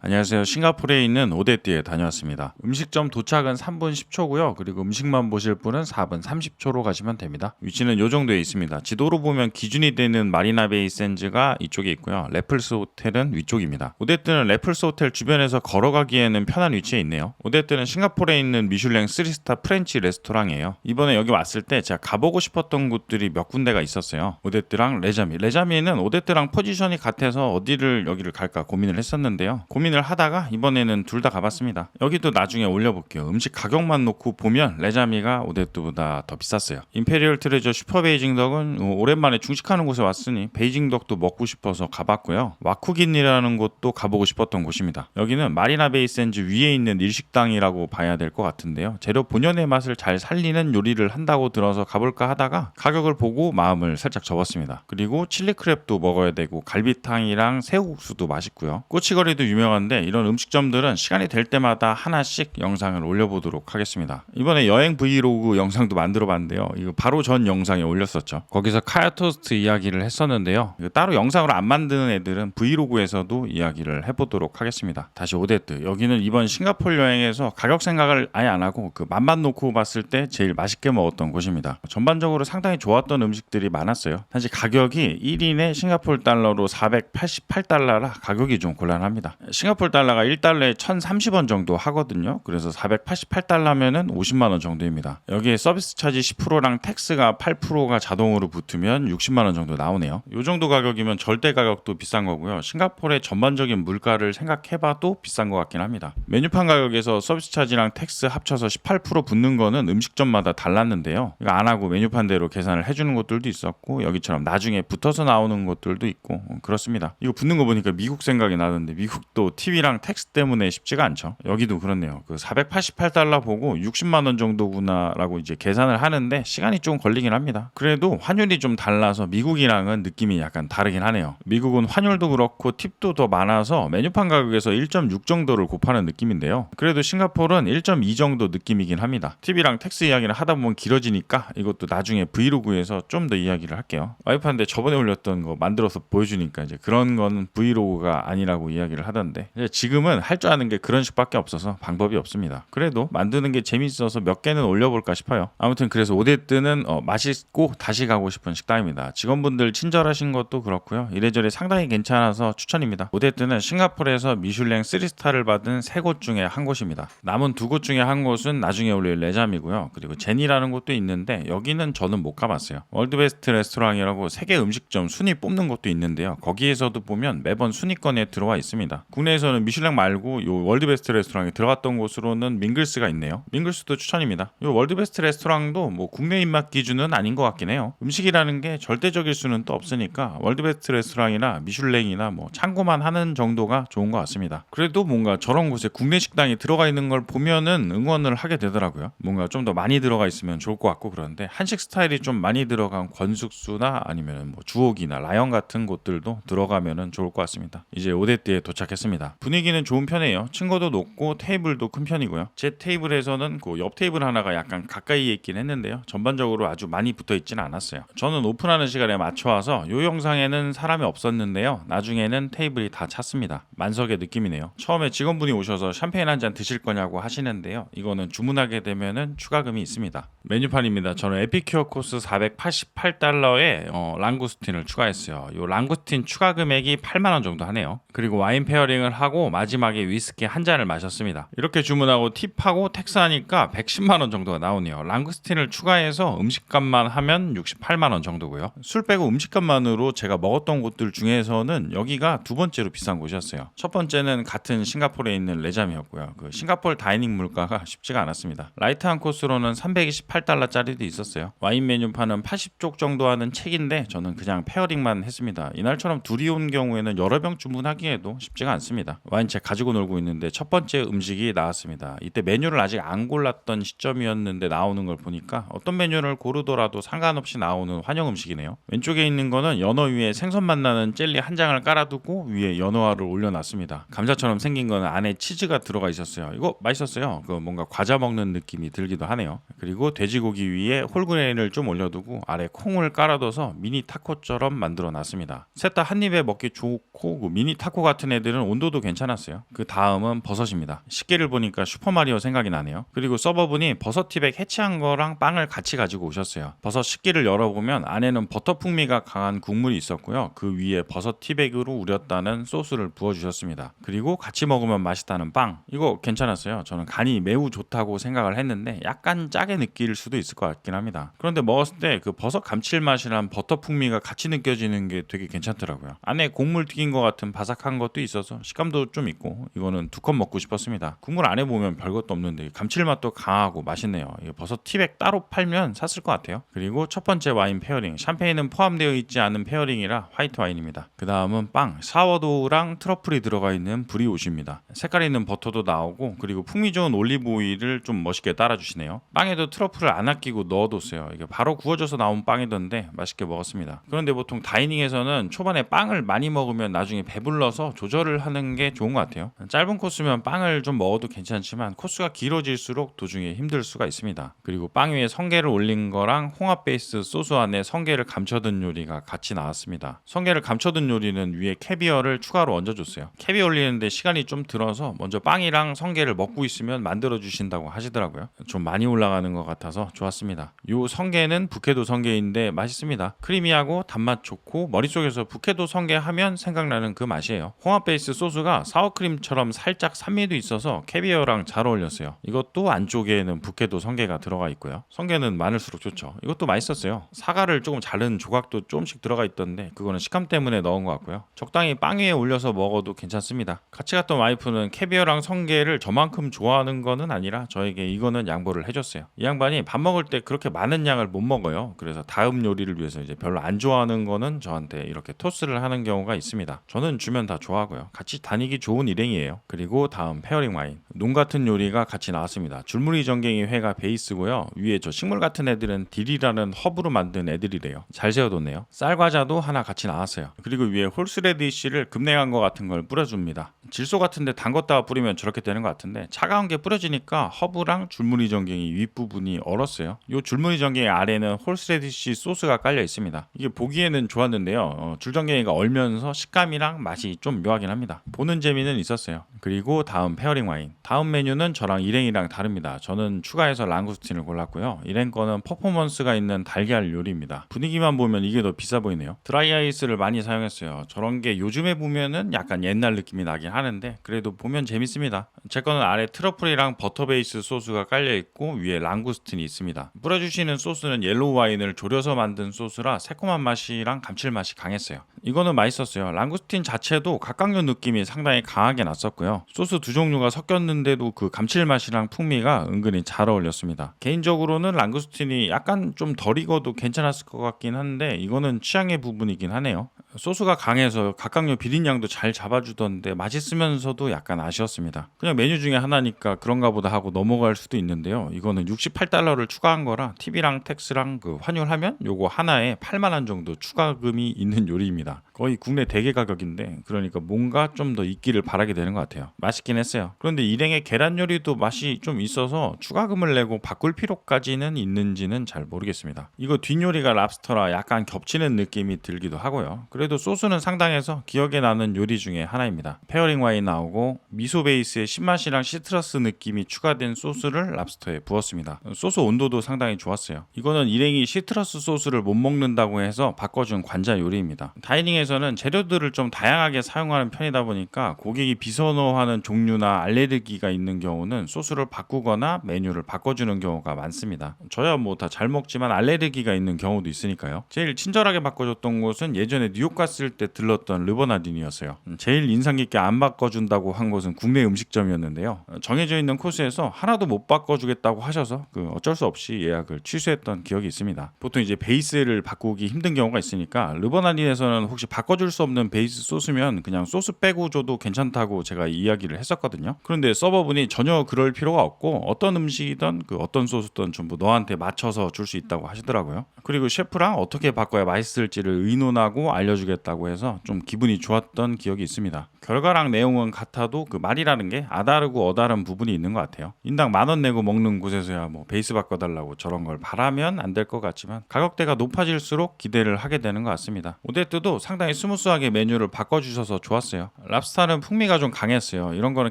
안녕하세요. 싱가포르에 있는 오데띠에 다녀왔습니다. 음식점 도착은 3분 10초고요. 그리고 음식만 보실 분은 4분 30초로 가시면 됩니다. 위치는 이 정도에 있습니다. 지도로 보면 기준이 되는 마리나베이 샌즈가 이쪽에 있고요. 레플스 호텔은 위쪽입니다. 오데띠는 레플스 호텔 주변에서 걸어가기에는 편한 위치에 있네요. 오데띠는 싱가포르에 있는 미슐랭 3스타 프렌치 레스토랑이에요. 이번에 여기 왔을 때 제가 가보고 싶었던 곳들이 몇 군데가 있었어요. 오데띠랑 레자미. 레자미는 오데띠랑 포지션이 같아서 여기를 갈까 고민을 했었는데요. 고민을 하다가 이번에는 둘 다 가봤습니다. 여기도 나중에 올려볼게요. 음식 가격만 놓고 보면 레자미가 오데뜨보다 더 비쌌어요. 임페리얼 트레저 슈퍼 베이징 덕은 오랜만에 중식하는 곳에 왔으니 베이징 덕도 먹고 싶어서 가봤고요. 와쿠긴이라는 곳도 가보고 싶었던 곳입니다. 여기는 마리나 베이 샌즈 위에 있는 일식당이라고 봐야 될 것 같은데요. 재료 본연의 맛을 잘 살리는 요리를 한다고 들어서 가볼까 하다가 가격을 보고 마음을 살짝 접었습니다. 그리고 칠리 크랩도 먹어야 되고 갈비탕이랑 새우국수도 맛있고요. 꼬치거리도 유명한데 이런 음식점들은 시간이 될 때마다 하나씩 영상을 올려보도록 하겠습니다. 이번에 여행 브이로그 영상도 만들어봤는데요. 이거 바로 전 영상에 올렸었죠. 거기서 카야 토스트 이야기를 했었는데요. 따로 영상으로 안 만드는 애들은 브이로그에서도 이야기를 해보도록 하겠습니다. 다시 오데뜨. 여기는 이번 싱가포르 여행에서 가격 생각을 아예 안 하고 그 맛만 놓고 봤을 때 제일 맛있게 먹었던 곳입니다. 전반적으로 상당히 좋았던 음식들이 많았어요. 단지 가격이 1인에 싱가포르 달러로 488달러라 가격이 좀 곤란합니다. 싱가포르 달러가 1달러에 1,030원 정도 하거든요. 그래서 488달러면은 50만 원 정도입니다. 여기에 서비스 차지 10%랑 텍스가 8%가 자동으로 붙으면 60만 원 정도 나오네요. 이 정도 가격이면 절대 가격도 비싼 거고요. 싱가포르의 전반적인 물가를 생각해봐도 비싼 것 같긴 합니다. 메뉴판 가격에서 서비스 차지랑 텍스 합쳐서 18% 붙는 거는 음식점마다 달랐는데요. 이거 안 하고 메뉴판대로 계산을 해주는 곳들도 있었고 여기처럼 나중에 붙어서 나오는 것들도 있고 그렇습니다. 이거 붙는 거 보니까 미국 생각이 나던데 미국도 TV랑 텍스 때문에 쉽지가 않죠. 여기도 그렇네요. 그 488달러 보고 60만 원 정도구나라고 이제 계산을 하는데 시간이 좀 걸리긴 합니다. 그래도 환율이 좀 달라서 미국이랑은 느낌이 약간 다르긴 하네요. 미국은 환율도 그렇고 팁도 더 많아서 메뉴판 가격에서 1.6 정도를 곱하는 느낌인데요. 그래도 싱가포르는 1.2 정도 느낌이긴 합니다. TV랑 텍스 이야기를 하다 보면 길어지니까 이것도 나중에 브이로그에서 좀 더 이야기를 할게요. 와이프한테 저번에 올렸던 거 만들어서 보여주니까 이제 그런 건 브이로그가 아니라고 이야기를 하던데 지금은 할 줄 아는 게 그런 식밖에 없어서 방법이 없습니다. 그래도 만드는 게 재밌어서 몇 개는 올려볼까 싶어요. 아무튼 그래서 오데뜨는 맛있고 다시 가고 싶은 식당입니다. 직원분들 친절하신 것도 그렇고요. 이래저래 상당히 괜찮아서 추천입니다. 오데뜨는 싱가포르에서 미슐랭 3스타를 받은 3곳 중에 한 곳입니다. 남은 2곳 중에 한 곳은 나중에 올릴 레잠이고요. 그리고 제니라는 곳도 있는데 여기는 저는 못 가봤어요. 월드베스트 레스토랑이라고 세계 음식점 순위 뽑는 곳도 있는데요. 거기에서도 보면 매번 순위권에 들어와 있습니다. 국내에서는 미슐랭 말고 요 월드베스트 레스토랑에 들어갔던 곳으로는 밍글스가 있네요. 밍글스도 추천입니다. 요 월드베스트 레스토랑도 뭐 국내 입맛 기준은 아닌 것 같긴 해요. 음식이라는 게 절대적일 수는 또 없으니까 월드베스트 레스토랑이나 미슐랭이나 뭐 참고만 하는 정도가 좋은 것 같습니다. 그래도 뭔가 저런 곳에 국내 식당이 들어가 있는 걸 보면은 응원을 하게 되더라고요. 뭔가 좀 더 많이 들어가 있으면 좋을 것 같고 그런데 한식 스타일이 좀 많이 들어간 권숙수나 아니면 뭐 주옥이나 라영 같은 곳들도 들어가면은 좋을 것 같습니다. 이제 오데띠에 도착했습니다. 분위기는 좋은 편이에요. 층고도 높고 테이블도 큰 편이고요. 제 테이블에서는 그 옆 테이블 하나가 약간 가까이에 있긴 했는데요. 전반적으로 아주 많이 붙어 있지는 않았어요. 저는 오픈하는 시간에 맞춰 와서 요 영상에는 사람이 없었는데요. 나중에는 테이블이 다 찼습니다. 만석의 느낌이네요. 처음에 직원분이 오셔서 샴페인 한 잔 드실 거냐고 하시는데요. 이거는 주문하게 되면은 추가금이 있습니다. 메뉴판입니다. 저는 에피큐어 코스 488달러에 랑구스틴을 추가했어요. 요 랑구스틴 추가 금액이 8만 원 정도 하네요. 그리고 와인 페어링을 하고 마지막에 위스키 한 잔을 마셨습니다. 이렇게 주문하고 팁하고 텍스하니까 110만 원 정도가 나오네요. 랑구스틴을 추가해서 음식값만 하면 68만 원 정도고요. 술 빼고 음식값만으로 제가 먹었던 곳들 중에서는 여기가 두 번째로 비싼 곳이었어요. 첫 번째는 같은 싱가포르에 있는 레잠이었고요. 그 싱가포르 다이닝 물가가 쉽지가 않았습니다. 라이트한 코스로는 328달러짜리도 있었어요. 와인 메뉴판은 80쪽 정도 하는 책인데 저는 그냥 페어링만 했습니다. 이날처럼 둘이 온 경우에는 여러 병 주문하기에도 쉽지가 않습니다. 와인책 가지고 놀고 있는데 첫 번째 음식이 나왔습니다. 이때 메뉴를 아직 안 골랐던 시점이었는데 나오는 걸 보니까 어떤 메뉴를 고르더라도 상관없이 나오는 환영 음식이네요. 왼쪽에 있는 거는 연어 위에 생선 맛 나는 젤리 한 장을 깔아두고 위에 연어알을 올려놨습니다. 감자처럼 생긴 거는 안에 치즈가 들어가 있었어요. 이거 맛있었어요. 그 뭔가 과자 먹는 느낌이 들기도 하네요. 그리고 돼지고기 위에 홀그레인을 좀 올려두고 아래 콩을 깔아둬서 미니 타코처럼 만들어 놨습니다. 셋 다 한 입에 먹기 좋고 그 미니 타코 같은 애들은 온도도 두부도 괜찮았어요. 그 다음은 버섯입니다. 식기를 보니까 슈퍼마리오 생각이 나네요. 그리고 서버분이 버섯 티백 해치한 거랑 빵을 같이 가지고 오셨어요. 버섯 식기를 열어보면 안에는 버터 풍미가 강한 국물이 있었고요. 그 위에 버섯 티백으로 우렸다는 소스를 부어주셨습니다. 그리고 같이 먹으면 맛있다는 빵, 이거 괜찮았어요. 저는 간이 매우 좋다고 생각을 했는데 약간 짜게 느낄 수도 있을 것 같긴 합니다. 그런데 먹었을 때 그 버섯 감칠맛이랑 버터 풍미가 같이 느껴지는 게 되게 괜찮더라고요. 안에 곡물 튀긴 것 같은 바삭한 것도 있어서 식감도 좀 있고, 이거는 두 컵 먹고 싶었습니다. 국물 안에 보면 별것도 없는데 감칠맛도 강하고 맛있네요. 버섯 티백 따로 팔면 샀을 것 같아요. 그리고 첫 번째 와인 페어링, 샴페인은 포함되어 있지 않은 페어링이라 화이트 와인입니다. 그 다음은 빵, 사워도우랑 트러플이 들어가 있는 브리오시입니다. 색깔 있는 버터도 나오고, 그리고 풍미 좋은 올리브 오일을 좀 멋있게 따라주시네요. 빵에도 트러플을 안 아끼고 넣어뒀어요. 이게 바로 구워져서 나온 빵이던데 맛있게 먹었습니다. 그런데 보통 다이닝에서는 초반에 빵을 많이 먹으면 나중에 배불러서 조절을 하는 게 좋은 것 같아요. 짧은 코스면 빵을 좀 먹어도 괜찮지만 코스가 길어질수록 도중에 힘들 수가 있습니다. 그리고 빵 위에 성게를 올린 거랑 홍합 베이스 소스 안에 성게를 감춰둔 요리가 같이 나왔습니다. 성게를 감춰둔 요리는 위에 캐비어를 추가로 얹어줬어요. 캐비어 올리는데 시간이 좀 들어서 먼저 빵이랑 성게를 먹고 있으면 만들어 주신다고 하시더라고요. 좀 많이 올라가는 것 같아서 좋았습니다. 요 성게는 북해도 성게인데 맛있습니다. 크리미하고 단맛 좋고, 머릿속에서 북해도 성게 하면 생각나는 그 맛이에요. 홍합 베이스 소스가 사워크림처럼 살짝 산미도 있어서 캐비어랑 잘 어울렸어요. 이것도 안쪽에는 북해도 성게가 들어가 있고요. 성게는 많을수록 좋죠. 이것도 맛있었어요. 사과를 조금 자른 조각도 조금씩 들어가 있던데 그거는 식감 때문에 넣은 것 같고요. 적당히 빵 위에 올려서 먹어도 괜찮습니다. 같이 갔던 와이프는 캐비어랑 성게를 저만큼 좋아하는 거는 아니라 저에게 이거는 양보를 해줬어요. 이 양반이 밥 먹을 때 그렇게 많은 양을 못 먹어요. 그래서 다음 요리를 위해서 이제 별로 안 좋아하는 거는 저한테 이렇게 토스를 하는 경우가 있습니다. 저는 주면 다 좋아하고요. 같이 다니기 좋은 일행이에요. 그리고 다음 페어링 와인, 논 같은 요리가 같이 나왔습니다. 줄무늬 전갱이 회가 베이스고요. 위에 저 식물 같은 애들은 딜이라는 허브로 만든 애들이래요. 잘 세워뒀네요. 쌀과자도 하나 같이 나왔어요. 그리고 위에 홀스레디쉬를 급냉한 거 같은 걸 뿌려줍니다. 질소 같은데 담궜다가 뿌리면 저렇게 되는 것 같은데 차가운 게 뿌려지니까 허브랑 줄무늬 전갱이 윗부분이 얼었어요. 이 줄무늬 전갱이 아래는 홀스레디쉬 소스가 깔려 있습니다. 이게 보기에는 좋았는데요. 줄전갱이가 얼면서 식감이랑 맛이 좀 묘하긴 합니다. 보는 재미는 있었어요. 그리고 다음 페어링 와인, 다음 메뉴는 저랑 일행이랑 다릅니다. 저는 추가해서 랑구스틴을 골랐고요. 일행 거는 퍼포먼스가 있는 달걀 요리입니다. 분위기만 보면 이게 더 비싸 보이네요. 드라이 아이스를 많이 사용했어요. 저런 게 요즘에 보면은 약간 옛날 느낌이 나긴 하는데 그래도 보면 재밌습니다. 제 거는 아래 트러플이랑 버터 베이스 소스가 깔려 있고 위에 랑구스틴이 있습니다. 뿌려주시는 소스는 옐로우 와인을 졸여서 만든 소스라 새콤한 맛이랑 감칠맛이 강했어요. 이거는 맛있었어요. 랑구스틴 자체도 각각류 느낌이 상당히 강하게 났었고요. 소스 두 종류가 섞였는데도 그 감칠맛이랑 풍미가 은근히 잘 어울렸습니다. 개인적으로는 랑구스틴이 약간 좀 덜 익어도 괜찮았을 것 같긴 한데 이거는 취향의 부분이긴 하네요. 소스가 강해서 각각류 비린양도 잘 잡아주던데 맛있으면서도 약간 아쉬웠습니다. 그냥 메뉴 중에 하나니까 그런가 보다 하고 넘어갈 수도 있는데요. 이거는 68달러를 추가한 거라 팁이랑 텍스랑 그 환율하면 요거 하나에 8만원 정도 추가금이 있는 요리입니다. 거의 국내 대게 가격인데 그러니까 뭔가 좀 더 있기를 바라게 되는 것 같아요. 맛있긴 했어요. 그런데 일행의 계란 요리도 맛이 좀 있어서 추가금을 내고 바꿀 필요까지는 있는지는 잘 모르겠습니다. 이거 뒷요리가 랍스터라 약간 겹치는 느낌이 들기도 하고요. 그래도 소스는 상당해서 기억에 나는 요리 중에 하나입니다. 페어링 와인 나오고 미소 베이스의 신맛이랑 시트러스 느낌이 추가된 소스를 랍스터에 부었습니다. 소스 온도도 상당히 좋았어요. 이거는 일행이 시트러스 소스를 못 먹는다고 해서 바꿔준 관자 요리입니다. 다이닝에서는 재료들을 좀 다양하게 사용하는 편이다 보니까 고객이 비선호하는 종류나 알레르기가 있는 경우는 소스를 바꾸거나 메뉴를 바꿔주는 경우가 많습니다. 저야 뭐 다 잘 먹지만 알레르기가 있는 경우도 있으니까요. 제일 친절하게 바꿔줬던 곳은 예전에 뉴욕 갔을 때 들렀던 르버나딘이었어요. 제일 인상 깊게 안 바꿔준다고 한 곳은 국내 음식점이었는데요. 정해져 있는 코스에서 하나도 못 바꿔주겠다고 하셔서 어쩔 수 없이 예약을 취소했던 기억이 있습니다. 보통 이제 베이스를 바꾸기 힘든 경우가 있으니까 르버나딘에서는 혹시 바꿔줄 수 없는 베이스 소스면 그냥 소스 빼고 줘도 괜찮다고 제가 이야기를 했었거든요. 그런데 서버분이 전혀 그럴 필요가 없고 어떤 음식이든 어떤 소스든 전부 너한테 맞춰서 줄 수 있다고 하시더라고요. 그리고 셰프랑 어떻게 바꿔야 맛있을지를 의논하고 알려주겠다고 해서 좀 기분이 좋았던 기억이 있습니다. 결과랑 내용은 같아도 그 말이라는 게 아다르고 어다른 부분이 있는 것 같아요. 인당 10,000원 내고 먹는 곳에서야 뭐 베이스 바꿔달라고 저런 걸 바라면 안 될 것 같지만 가격대가 높아질수록 기대를 하게 되는 것 같습니다. 오데트도 상당히 상당히 스무스하게 메뉴를 바꿔주셔서 좋았어요. 랍스타는 풍미가 좀 강했어요. 이런 거는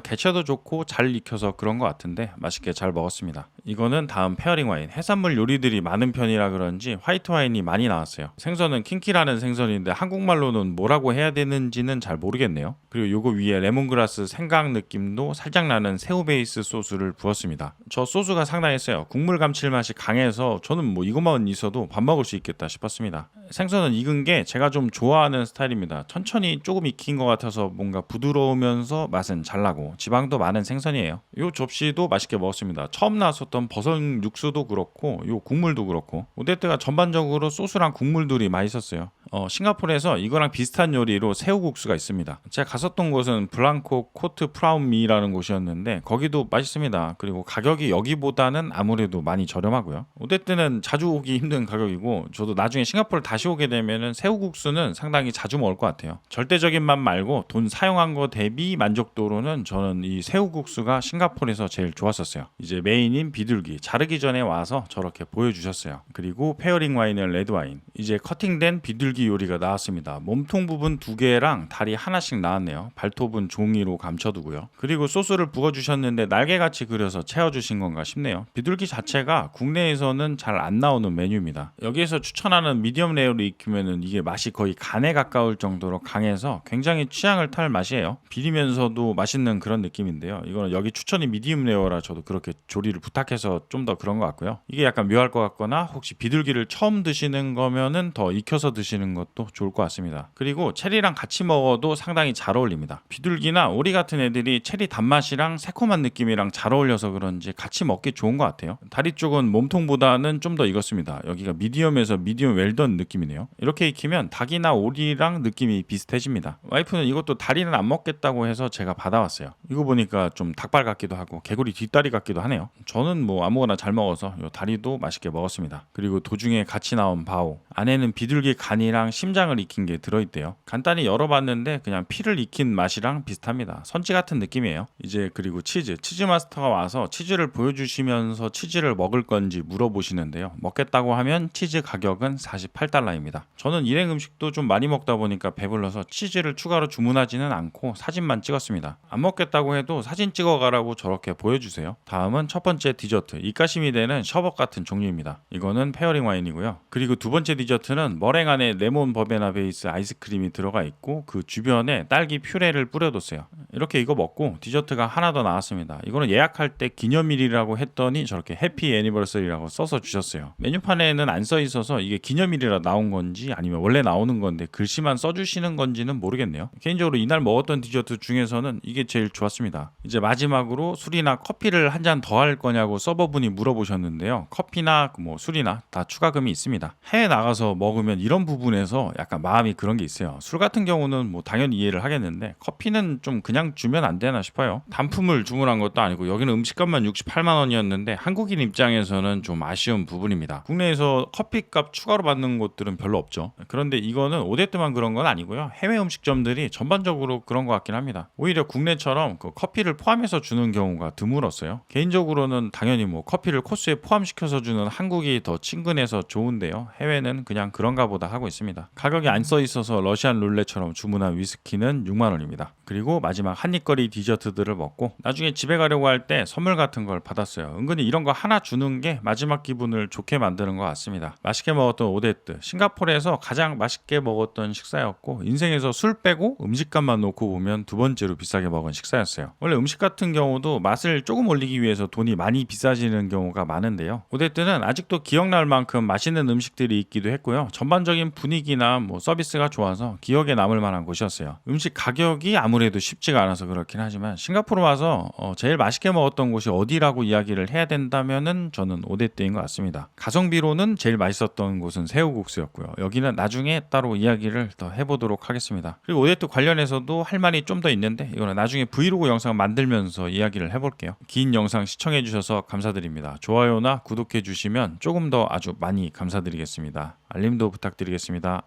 개체도 좋고 잘 익혀서 그런 것 같은데 맛있게 잘 먹었습니다. 이거는 다음 페어링 와인. 해산물 요리들이 많은 편이라 그런지 화이트 와인이 많이 나왔어요. 생선은 킹키라는 생선인데 한국말로는 뭐라고 해야 되는지는 잘 모르겠네요. 그리고 요거 위에 레몬그라스 생강 느낌도 살짝 나는 새우 베이스 소스를 부었습니다. 저 소스가 상당히 세요. 국물 감칠맛이 강해서 저는 뭐 이것만 있어도 밥 먹을 수 있겠다 싶었습니다. 생선은 익은 게 제가 좀 좋아하는 스타일입니다. 천천히 조금 익힌 것 같아서 뭔가 부드러우면서 맛은 잘 나고 지방도 많은 생선이에요. 요 접시도 맛있게 먹었습니다. 처음 나왔었던 버섯 육수도 그렇고 요 국물도 그렇고 오데트가 전반적으로 소스랑 국물들이 맛있었어요. 싱가포르에서 이거랑 비슷한 요리로 새우국수가 있습니다. 제가 갔었던 곳은 블랑코 코트 프라움미라는 곳이었는데 거기도 맛있습니다. 그리고 가격이 여기보다는 아무래도 많이 저렴하고요. 오데트는 자주 오기 힘든 가격이고 저도 나중에 싱가포르 다시 오게 되면은 새우국수는 상당히 자주 먹을 것 같아요. 절대적인 맛 말고 돈 사용한 거 대비 만족도로는 저는 이 새우국수가 싱가포르에서 제일 좋았었어요. 이제 메인인 비둘기 자르기 전에 와서 저렇게 보여주셨어요. 그리고 페어링 와인은 레드와인. 이제 커팅된 비둘기 요리가 나왔습니다. 몸통 부분 2개랑 다리 하나씩 나왔네요. 발톱은 종이로 감춰두고요. 그리고 소스를 부어주셨는데 날개같이 그려서 채워주신 건가 싶네요. 비둘기 자체가 국내에서는 잘 안 나오는 메뉴입니다. 여기에서 추천하는 미디엄 레어로 익히면은 이게 맛이 거의 간에 가까울 정도로 강해서 굉장히 취향을 탈 맛이에요. 비리면서도 맛있는 그런 느낌인데요. 이거는 여기 추천이 미디엄 레어라 저도 그렇게 조리를 부탁해서 좀 더 그런 것 같고요. 이게 약간 묘할 것 같거나 혹시 비둘기를 처음 드시는 거면은 더 익혀서 드시는 것도 좋을 것 같습니다. 그리고 체리랑 같이 먹어도 상당히 잘 어울립니다. 비둘기나 오리 같은 애들이 체리 단맛이랑 새콤한 느낌이랑 잘 어울려서 그런지 같이 먹기 좋은 것 같아요. 다리 쪽은 몸통보다는 좀 더 익었습니다. 여기가 미디엄에서 미디엄 웰던 느낌이네요. 이렇게 익히면 닭이나 오리랑 느낌이 비슷해집니다. 와이프는 이것도 다리는 안 먹겠다고 해서 제가 받아왔어요. 이거 보니까 좀 닭발 같기도 하고 개구리 뒷다리 같기도 하네요. 저는 뭐 아무거나 잘 먹어서 이 다리도 맛있게 먹었습니다. 그리고 도중에 같이 나온 바오. 안에는 비둘기 간이랑 심장을 익힌 게 들어있대요. 간단히 열어봤는데 그냥 피를 익힌 맛이랑 비슷합니다. 선지 같은 느낌이에요. 이제 그리고 치즈 마스터가 와서 치즈를 보여주시면서 치즈를 먹을 건지 물어보시는데요. 먹겠다고 하면 치즈 가격은 $48입니다. 저는 일행 음식도 좀 많이 먹다 보니까 배불러서 치즈를 추가로 주문하지는 않고 사진만 찍었습니다. 안 먹겠다고 해도 사진 찍어가라고 저렇게 보여주세요. 다음은 첫 번째 디저트, 입가심이 되는 셔벗 같은 종류입니다. 이거는 페어링 와인이고요. 그리고 두 번째 디저트는 머랭 안에 레몬 버베나 베이스 아이스크림이 들어가 있고 그 주변에 딸기 퓨레를 뿌려뒀어요. 이렇게 이거 먹고 디저트가 하나 더 나왔습니다. 이거는 예약할 때 기념일이라고 했더니 저렇게 해피 애니버서리라고 써서 주셨어요. 메뉴판에는 안 써 있어서 이게 기념일이라 나온 건지 아니면 원래 나오는 건데 글씨만 써주시는 건지는 모르겠네요. 개인적으로 이날 먹었던 디저트 중에서는 이게 제일 좋았습니다. 이제 마지막으로 술이나 커피를 한 잔 더 할 거냐고 서버분이 물어보셨는데요. 커피나 뭐 술이나 다 추가금이 있습니다. 해외 나가서 먹으면 이런 부분에서 약간 마음이 그런 게 있어요. 술 같은 경우는 뭐 당연히 이해를 하겠는데 커피는 좀 그냥 주면 안 되나 싶어요. 단품을 주문한 것도 아니고 여기는 음식값만 68만 원이었는데 한국인 입장에서는 좀 아쉬운 부분입니다. 국내에서 커피값 추가로 받는 곳들은 별로 없죠. 그런데 이거는 오데트만 그런 건 아니고요. 해외 음식점들이 전반적으로 그런 것 같긴 합니다. 오히려 국내처럼 그 커피를 포함해서 주는 경우가 드물었어요. 개인적으로는 당연히 뭐 커피를 코스에 포함시켜서 주는 한국이 더 친근해서 좋은데요. 해외는 그냥 그런가 보다 하고 있습니다. 가격이 안 써 있어서 러시안 룰렛처럼 주문한 위스키는 6만 원입니다. 그리고 마지막 한입거리 디저트들을 먹고 나중에 집에 가려고 할 때 선물 같은 걸 받았어요. 은근히 이런 거 하나 주는 게 마지막 기분을 좋게 만드는 것 같습니다. 맛있게 먹었던 오데트, 싱가포르에서 가장 맛있게 먹었던 식사였고 인생에서 술 빼고 음식값만 놓고 보면 두 번째로 비싸게 먹은 식사였어요. 원래 음식 같은 경우도 맛을 조금 올리기 위해서 돈이 많이 비싸지는 경우가 많은데요. 오데트는 아직도 기억날 만큼 맛있는 음식들이 있기도 했고요. 전반적인 분위기나 뭐 서비스가 좋아서 기억에 남을 만한 곳이었어요. 음식 가격이 아무래도 쉽지가 않아서 그렇긴 하지만 싱가포르 와서 제일 맛있게 먹었던 곳이 어디라고 이야기를 해야 된다면은 저는 오데트인 것 같습니다. 가성비로는 제일 맛있었던 곳은 새우국수였고요. 여기는 나중에 따로 이야기를 더 해보도록 하겠습니다. 그리고 오데트 관련해서도 할 말이 좀 더 있는데 이거는 나중에 브이로그 영상 만들면서 이야기를 해볼게요. 긴 영상 시청해주셔서 감사드립니다. 좋아요나 구독해주시면 조금 더 아주 많이 감사드리겠습니다. 알림도 부탁드리겠습니다.